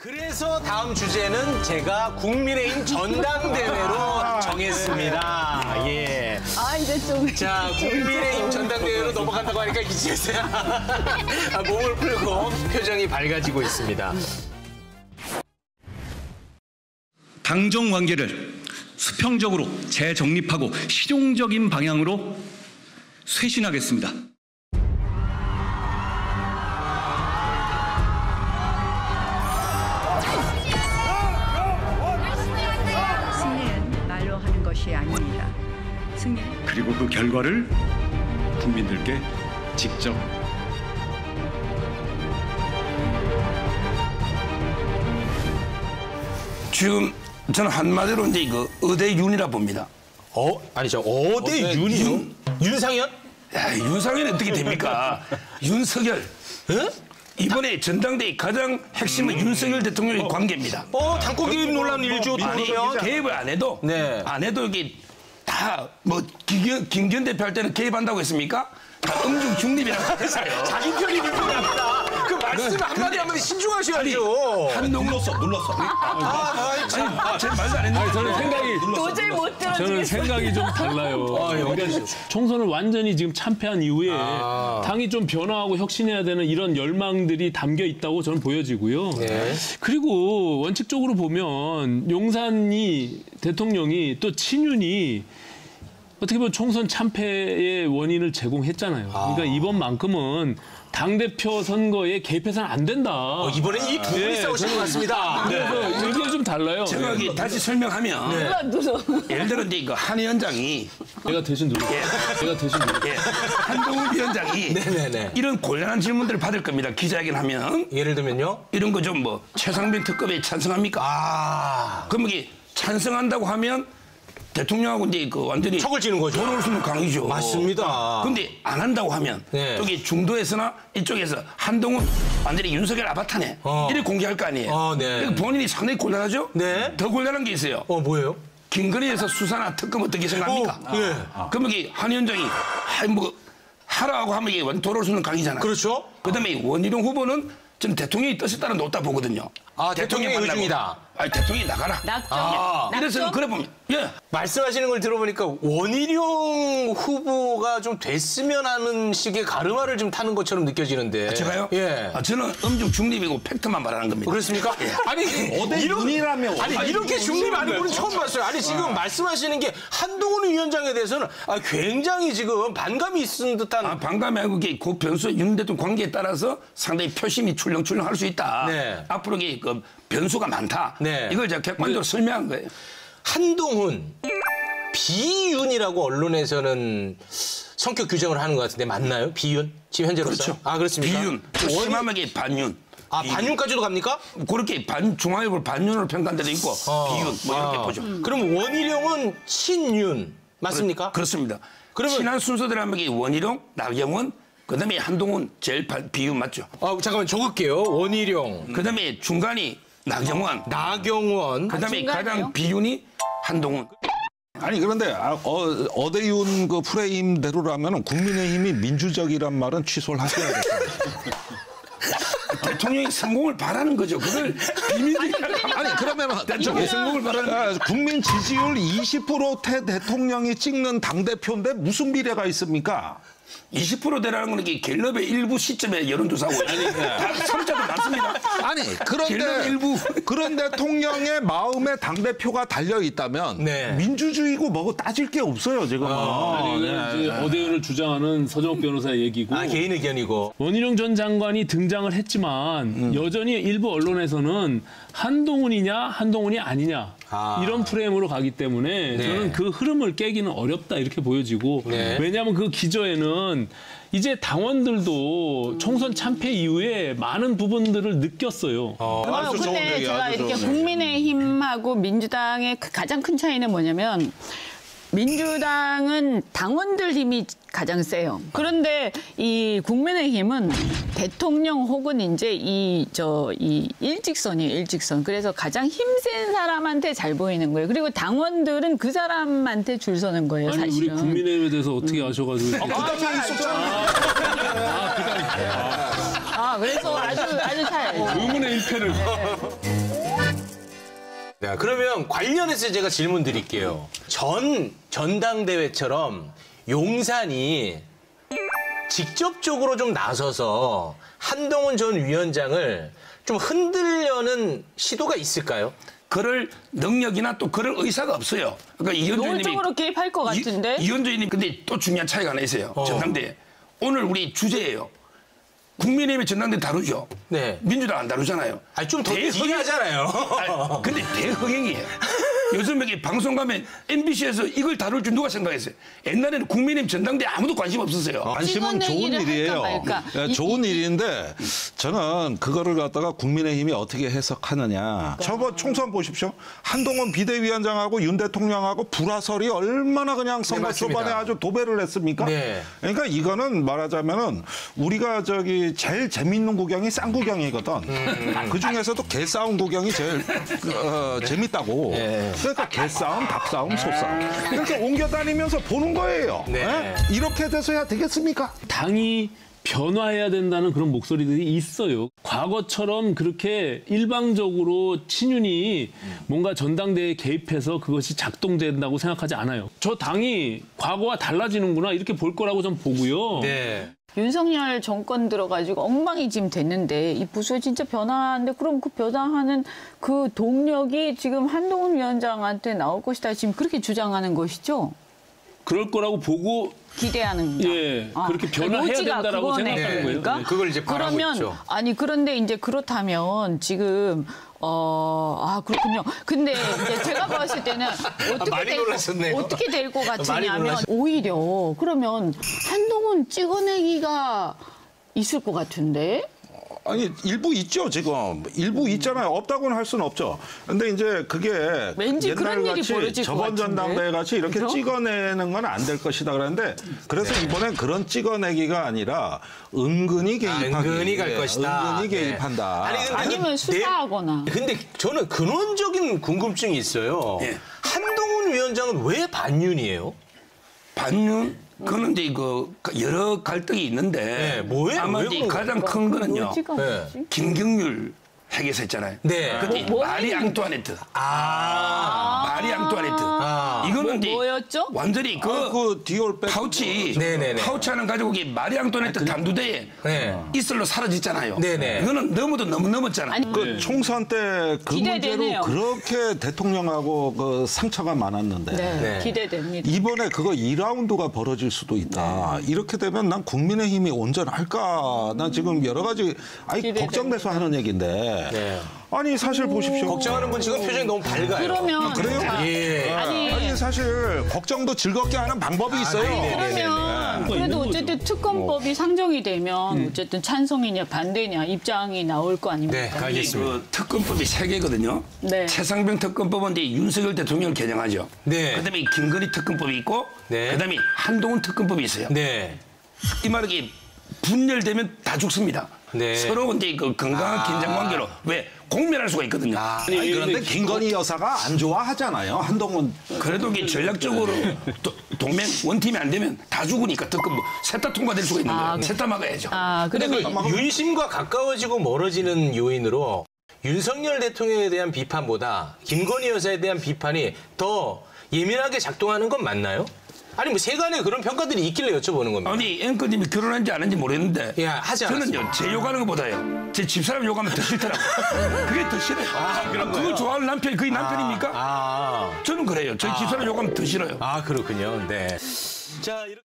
그래서 다음 주제는 제가 국민의힘 전당대회로 정했습니다. 예. 이제 좀. 자, 국민의힘 전당대회로 넘어간다고 하니까 이제서야 몸을 풀고 표정이 밝아지고 있습니다. 당정 관계를 수평적으로 재정립하고 실용적인 방향으로 쇄신하겠습니다. 승리는 말로 하는 것이 아닙니다. 그리고 그 결과를 국민들께 직접 지금 저는 한마디로 이제 그 의대윤이라 봅니다. 아니죠. 어대윤이요? 윤상현? 야, 윤상현이 어떻게 됩니까? 윤석열. 이번에 전당대회 가장 핵심은 윤석열 대통령의 관계입니다. 당권 개입 논란 일주 아니, 개입을 안 해도 네. 이게 다 뭐 김기현 대표 할 때는 개입한다고 했습니까? 다 음중 중립이라고 했어요. 자기 편이 불편합니다. 그 말씀 한마디 신중하셔야죠. 한동훈 눌렀어. 제 말도 안 했는데 저는 생각이 도저히 못 들어주겠어요. 저는 생각이 좀 달라요. 그러니까 총선을 완전히 지금 참패한 이후에 당이 좀 변화하고 혁신해야 되는 이런 열망들이 담겨 있다고 저는 보여지고요. 네. 그리고 원칙적으로 보면 용산이 대통령이 또 친윤이 어떻게 보면 총선 참패의 원인을 제공했잖아요. 그러니까 이번만큼은 당대표 선거에 개입해서는 안 된다. 이번엔 이 두 분이 싸우신 것 같습니다. 그래서 의견이 좀 달라요. 제가 여기 다시 설명하면 예를 들어 이제 그 한 위원장이 내가 대신 누를게요. 한동훈 위원장이 네네네. 이런 곤란한 질문들을 받을 겁니다. 기자회견 하면 예를 들면요? 이런 거 좀 뭐 최상병 특검에 찬성합니까? 그럼 이게 찬성한다고 하면 대통령하고 이제 그 완전히 척을 지는 거죠. 돈을 쓰는 강이죠. 맞습니다. 근데 안 한다고 하면 네. 여기 중도에서나 이쪽에서 한동훈 완전히 윤석열 아바타네. 이렇게 공개할 거 아니에요. 네. 그러니까 본인이 상당히 곤란하죠? 네. 더 곤란한 게 있어요. 뭐예요? 김건희에서 수사나 특검 어떻게 생각합니까? 예. 그러면 이게 한 위원장이 하라고 하면 이게 완전 돌아올 수 있는 강이잖아요. 그렇죠. 그다음에 원희룡 후보는 저는 대통령이 뜻에 따라 놓다 보거든요. 대통령의 만나고. 의중이다. 대통령이 나가라. 이래서 그래 보면 말씀하시는 걸 들어보니까 원희룡 후보가 좀 됐으면 하는 식의 가르마를 좀 타는 것처럼 느껴지는데. 제가요? 예. 저는 음중 중립이고 팩트만 말하는 겁니다. 그렇습니까? 아니, 이렇게 중립 아닌 분은 처음 봤어요. 아니, 지금 말씀하시는 게 한동훈 위원장에 대해서는 굉장히 지금 반감이 있은 듯한. 반감이 아니고 그 변수 윤 대통령 관계에 따라서 상당히 표심이 출렁출렁할 수 있다. 네. 앞으로 그 변수가 많다. 네. 이걸 제가 객관적으로 설명한 거예요. 한동훈 비윤이라고 언론에서는 성격 규정을 하는 것 같은데 맞나요? 비윤? 지금 현재로서? 그렇죠. 그렇습니까? 비윤. 심하게 반윤. 반윤까지도 갑니까? 그렇게 중앙일보 반윤으로 평가한 데도 있고 비윤 이렇게 보죠. 그럼 원희룡은 친윤 맞습니까? 그렇습니다. 그러면 친한 순서대로 하면 원희룡, 나경원, 그다음에 한동훈 제일 비윤 맞죠? 잠깐만 적을게요. 원희룡. 그다음에 중간이 나경원. 그다음에 가장 비윤이 한동훈. 아니 그런데 어대윤 그 프레임대로라면 국민의힘이 민주적이란 말은 취소를 하셔야 돼요. 대통령이 성공을 바라는 거죠. 그걸 비밀리에 아니 그러면 대통령이 성공을 바라는 국민 지지율 20% 대통령이 찍는 당대표인데 무슨 미래가 있습니까? 20% 되라는 건 이게 갤럽의 일부 시점에 여론조사고 다 선자도 많습니다. 아니 갤럽의 그런 대통령의 마음에 당대표가 달려 있다면 네. 민주주의고 뭐고 따질 게 없어요 지금. 어대윤을 주장하는 서정욱 변호사의 얘기고 개인 의견이고. 원희룡 전 장관이 등장을 했지만 여전히 일부 언론에서는 한동훈이 아니냐 이런 프레임으로 가기 때문에 저는 그 흐름을 깨기는 어렵다 이렇게 보여지고 왜냐하면 그 기저에는 이제 당원들도 총선 참패 이후에 많은 부분들을 느꼈어요. 근데 제가 이렇게 국민의힘하고 민주당의 가장 큰 차이는 뭐냐면 민주당은 당원들 힘이 가장 세요. 그런데 이 국민의힘은 대통령 혹은 이제 이 일직선이에요, 일직선. 그래서 가장 힘센 사람한테 잘 보이는 거예요. 그리고 당원들은 그 사람한테 줄 서는 거예요, 아니, 사실은. 우리 국민의힘에 대해서 어떻게 아셔가지고. 그래서 아주 잘. 의문의 일패를. 네, 그러면 관련해서 제가 질문 드릴게요. 전당대회처럼 용산이 직접적으로 좀 나서서 한동훈 전 위원장을 좀 흔들려는 시도가 있을까요? 그럴 능력이나 또 그럴 의사가 없어요. 그러니까 이현주 의원님이 노골적으로 개입할 것 같은데. 이현주 의원님 근데 또 중요한 차이가 하나 있어요. 전당대회. 오늘 우리 주제예요. 국민의힘의 전당대회 다루죠. 네. 민주당 안 다루잖아요. 아니, 좀 더 얘기하잖아요. 근데 대흥행이에요. 요즘 여기 방송 가면 MBC에서 이걸 다룰 줄 누가 생각했어요? 옛날에는 국민의힘 전당대회 아무도 관심 없었어요. 관심은 좋은 찍어내기를 일이에요. 할까 말까. 좋은 일인데 저는 그거를 갖다가 국민의힘이 어떻게 해석하느냐. 저번 총선 보십시오. 한동훈 비대위원장하고 윤 대통령하고 불화설이 얼마나 그냥 선거 맞습니다. 초반에 아주 도배를 했습니까? 네. 그러니까 이거는 말하자면은 우리가 저기 제일 재밌는 구경이 쌍구경이거든. 그 중에서도 개싸움 구경이 제일 재밌다고. 그러니까 개싸움, 닭싸움, 소싸움. 이렇게 옮겨 다니면서 보는 거예요. 네. 예? 이렇게 돼서야 되겠습니까? 당이 변화해야 된다는 그런 목소리들이 있어요. 과거처럼 그렇게 일방적으로 친윤이 뭔가 전당대회에 개입해서 그것이 작동된다고 생각하지 않아요. 저 당이 과거와 달라지는구나 이렇게 볼 거라고 좀 보고요. 네. 윤석열 정권 들어가지고 엉망이 지금 됐는데 이 부서에 진짜 변화하는데 그럼 그 변화하는 그 동력이 지금 한동훈 위원장한테 나올 것이다. 지금 그렇게 주장하는 것이죠? 그럴 거라고 보고 기대하는 거. 예, 그렇게 변화해야 요지가 된다라고 그거네. 생각하는 거예요. 그러니까 네. 그걸 이제 바라고 그러면 있죠. 아니 그런데 이제 그렇다면 지금 그렇군요. 근데 이제 제가 봤을 때는 많이 놀라셨네요. 어떻게 될 것 많이 같으냐면 놀라셨- 오히려 그러면 한동훈 찍어내기가 있을 것 같은데. 아니 일부 있죠 지금 일부 있잖아요. 없다고는 할 수는 없죠. 근데 이제 그게 왠지 그런 일이 옛날같이 벌어질 것 저번 같은데. 전당대회 같이 이렇게 그죠? 찍어내는 건 안 될 것이다 그랬는데 그래서 이번엔 그런 찍어내기가 아니라 은근히 개입하기. 은근히 갈 것이다. 은근히 네. 개입한다. 아니, 근데 아니면 수사하거나. 근데 저는 근원적인 궁금증이 있어요. 예. 한동훈 위원장은 왜 반윤이에요? 반윤? 그거는 이제 그 여러 갈등이 있는데 네, 뭐예요? 아마 왜 이제 그런 가장 큰 거는요. 요지가 네. 뭐지? 김경률 회계사 있잖아요. 네. 그때 뭐 마리 했는데? 앙뚜아네트. 아. 마리 앙뚜아네트. 아. 이거는 이제 뭐였죠? 완전히 그 디올백 파우치. 네네네. 파우치 하나 가지고 이 마리 앙뚜아네트 단두대에 네. 이슬로 사라졌잖아요. 네네. 이거는 너무도 너무 넘었잖아요. 아니, 그 총선 때 그 기대되네요. 문제로 그렇게 대통령하고 그 상처가 많았는데 네, 네. 기대됩니다. 이번에 그거 2라운드가 벌어질 수도 있다. 이렇게 되면 난 국민의힘이 온전할까? 난 지금 여러 가지 기대됩니다. 걱정돼서 하는 얘기인데. 네. 아니 사실 보십시오. 걱정하는 분 지금 표정이 너무 밝아요. 그러면 그래요? 자, 예. 아니 사실 걱정도 즐겁게 하는 방법이 있어요. 그러면 그래도 어쨌든 특검법이 상정이 되면 어쨌든 찬성이냐 반대냐 입장이 나올 거 아닙니까? 네, 알겠습니다. 그 특검법이 3개거든요. 네. 최상병 특검법은 이제 윤석열 대통령을 개정하죠. 네. 그다음에 김건희 특검법이 있고, 네. 그다음에 한동훈 특검법이 있어요. 네. 이 말이 분열되면 다 죽습니다. 네. 서로 이제 그 건강한 긴장 관계로 왜 공멸할 수가 있거든요. 아니, 그런데 김건희 여사가 안 좋아하잖아요. 한동훈. 그래도 이게 전략적으로 동맹 원팀이 안 되면 다 죽으니까 특검 셋 다 통과될 수가 있는 거예요. 셋 다 막아야죠. 근데 그 그러면 윤심과 가까워지고 멀어지는 요인으로 윤석열 대통령에 대한 비판보다 김건희 여사에 대한 비판이 더 예민하게 작동하는 건 맞나요? 아니 뭐 세간에 그런 평가들이 있길래 여쭤보는 겁니다. 아니 앵커님이 결혼한지 안 한지 모르겠는데 예, 하지 않았습니다. 저는요 제 욕하는 것보다요 제 집사람 욕하면 더 싫더라고요. 그게 더 싫어요. 그런 그걸 거예요? 좋아하는 남편이 그게 남편입니까? 저는 그래요. 저희 집사람 욕하면 더 싫어요. 그렇군요. 네. 자, 이렇게